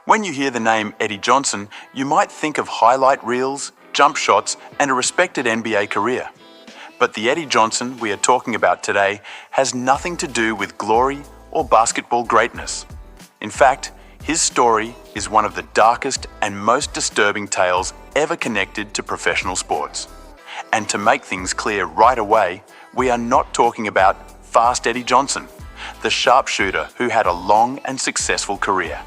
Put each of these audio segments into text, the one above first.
When you hear the name Eddie Johnson, you might think of highlight reels, jump shots, and a respected NBA career. But the Eddie Johnson we are talking about today has nothing to do with glory or basketball greatness. In fact, his story is one of the darkest and most disturbing tales ever connected to professional sports. And to make things clear right away, we are not talking about Fast Eddie Johnson, the sharpshooter who had a long and successful career.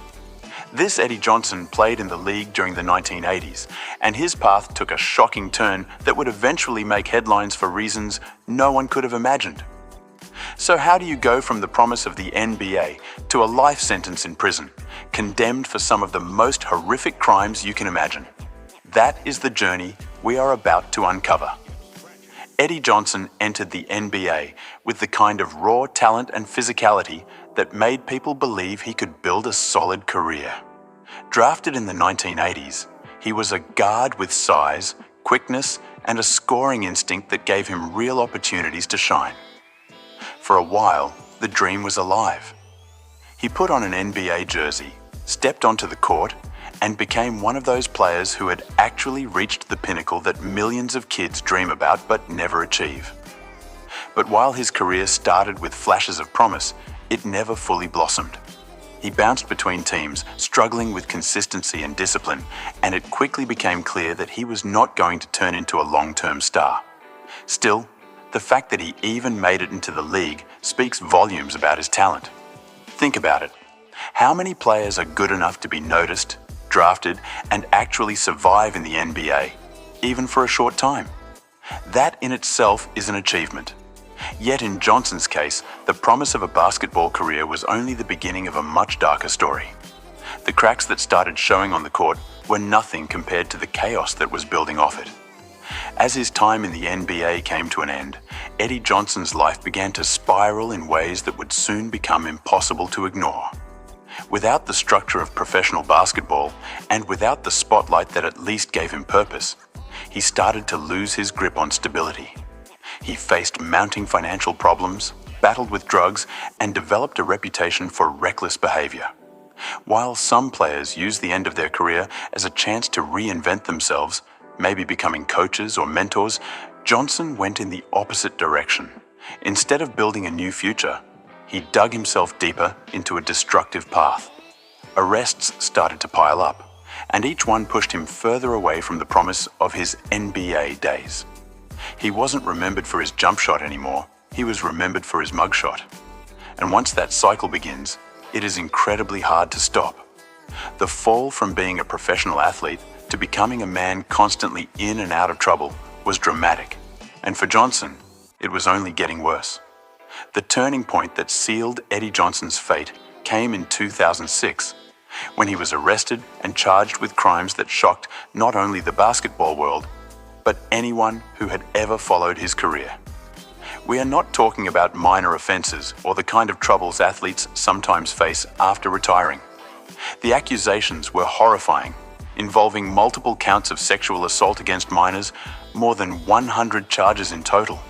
This Eddie Johnson played in the league during the 1980s, and his path took a shocking turn that would eventually make headlines for reasons no one could have imagined. So how do you go from the promise of the NBA to a life sentence in prison, condemned for some of the most horrific crimes you can imagine? That is the journey we are about to uncover. Eddie Johnson entered the NBA with the kind of raw talent and physicality that made people believe he could build a solid career. Drafted in the 1980s, he was a guard with size, quickness, and a scoring instinct that gave him real opportunities to shine. For a while, the dream was alive. He put on an NBA jersey, stepped onto the court, and became one of those players who had actually reached the pinnacle that millions of kids dream about but never achieve. But while his career started with flashes of promise, it never fully blossomed. He bounced between teams, struggling with consistency and discipline, and it quickly became clear that he was not going to turn into a long-term star. Still, the fact that he even made it into the league speaks volumes about his talent. Think about it. How many players are good enough to be noticed, drafted, and actually survive in the NBA, even for a short time? That in itself is an achievement. Yet in Johnson's case, the promise of a basketball career was only the beginning of a much darker story. The cracks that started showing on the court were nothing compared to the chaos that was building off it. As his time in the NBA came to an end, Eddie Johnson's life began to spiral in ways that would soon become impossible to ignore. Without the structure of professional basketball, and without the spotlight that at least gave him purpose, he started to lose his grip on stability. He faced mounting financial problems, battled with drugs, and developed a reputation for reckless behavior. While some players use the end of their career as a chance to reinvent themselves, maybe becoming coaches or mentors, Johnson went in the opposite direction. Instead of building a new future, he dug himself deeper into a destructive path. Arrests started to pile up, and each one pushed him further away from the promise of his NBA days. He wasn't remembered for his jump shot anymore, he was remembered for his mugshot. And once that cycle begins, it is incredibly hard to stop. The fall from being a professional athlete to becoming a man constantly in and out of trouble was dramatic, and for Johnson, it was only getting worse. The turning point that sealed Eddie Johnson's fate came in 2006, when he was arrested and charged with crimes that shocked not only the basketball world, but anyone who had ever followed his career. We are not talking about minor offenses or the kind of troubles athletes sometimes face after retiring. The accusations were horrifying, involving multiple counts of sexual assault against minors, more than 100 charges in total.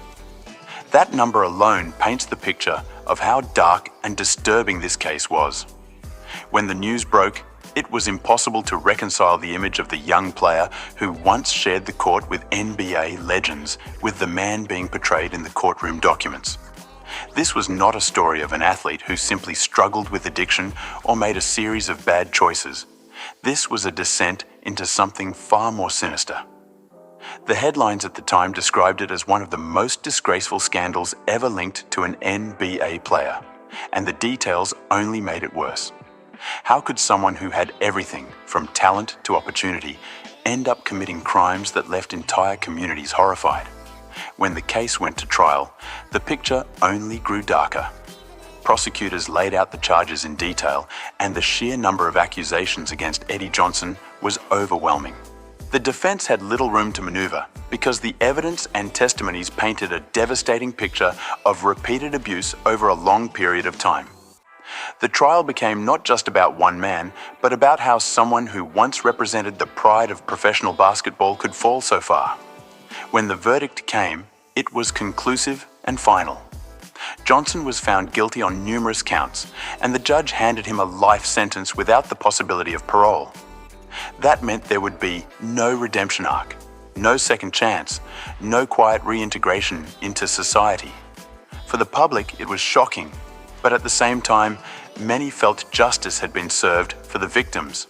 That number alone paints the picture of how dark and disturbing this case was. When the news broke, it was impossible to reconcile the image of the young player who once shared the court with NBA legends with the man being portrayed in the courtroom documents. This was not a story of an athlete who simply struggled with addiction or made a series of bad choices. This was a descent into something far more sinister. The headlines at the time described it as one of the most disgraceful scandals ever linked to an NBA player, and the details only made it worse. How could someone who had everything, from talent to opportunity, end up committing crimes that left entire communities horrified? When the case went to trial, the picture only grew darker. Prosecutors laid out the charges in detail, and the sheer number of accusations against Eddie Johnson was overwhelming. The defense had little room to maneuver because the evidence and testimonies painted a devastating picture of repeated abuse over a long period of time. The trial became not just about one man, but about how someone who once represented the pride of professional basketball could fall so far. When the verdict came, it was conclusive and final. Johnson was found guilty on numerous counts, and the judge handed him a life sentence without the possibility of parole. That meant there would be no redemption arc, no second chance, no quiet reintegration into society. For the public, it was shocking, but at the same time, many felt justice had been served for the victims.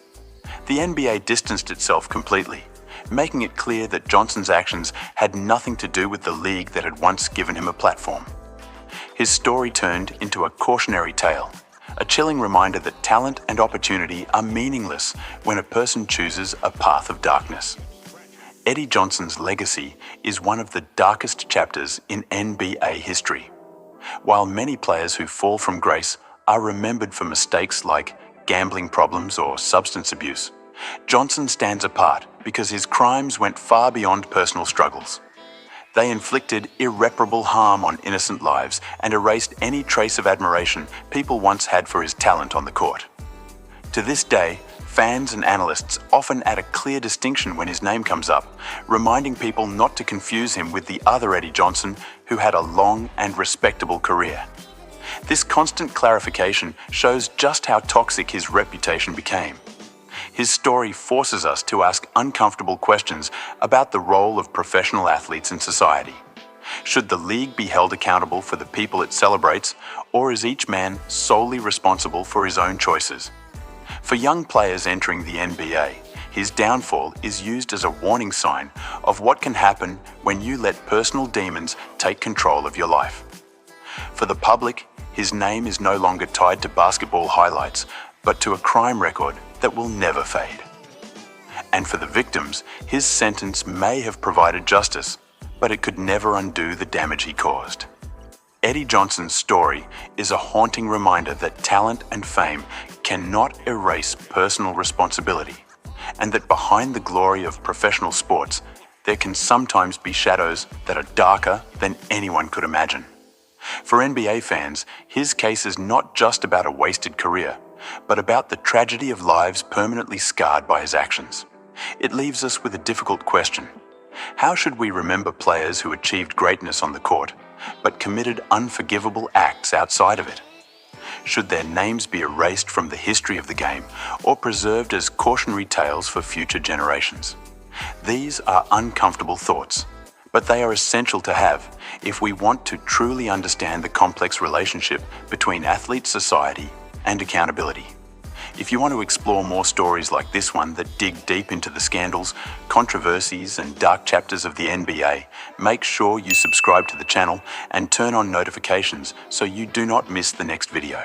The NBA distanced itself completely, making it clear that Johnson's actions had nothing to do with the league that had once given him a platform. His story turned into a cautionary tale, a chilling reminder that talent and opportunity are meaningless when a person chooses a path of darkness. Eddie Johnson's legacy is one of the darkest chapters in NBA history. While many players who fall from grace are remembered for mistakes like gambling problems or substance abuse, Johnson stands apart because his crimes went far beyond personal struggles. They inflicted irreparable harm on innocent lives and erased any trace of admiration people once had for his talent on the court. To this day, fans and analysts often add a clear distinction when his name comes up, reminding people not to confuse him with the other Eddie Johnson who had a long and respectable career. This constant clarification shows just how toxic his reputation became. His story forces us to ask uncomfortable questions about the role of professional athletes in society. Should the league be held accountable for the people it celebrates, or is each man solely responsible for his own choices? For young players entering the NBA, his downfall is used as a warning sign of what can happen when you let personal demons take control of your life. For the public, his name is no longer tied to basketball highlights, but to a crime record that will never fade. And for the victims, his sentence may have provided justice, but it could never undo the damage he caused. Eddie Johnson's story is a haunting reminder that talent and fame cannot erase personal responsibility, and that behind the glory of professional sports, there can sometimes be shadows that are darker than anyone could imagine. For NBA fans, his case is not just about a wasted career, but about the tragedy of lives permanently scarred by his actions. It leaves us with a difficult question. How should we remember players who achieved greatness on the court, but committed unforgivable acts outside of it? Should their names be erased from the history of the game, or preserved as cautionary tales for future generations? These are uncomfortable thoughts, but they are essential to have if we want to truly understand the complex relationship between athlete society and accountability. If you want to explore more stories like this one that dig deep into the scandals, controversies, and dark chapters of the NBA, make sure you subscribe to the channel and turn on notifications so you do not miss the next video.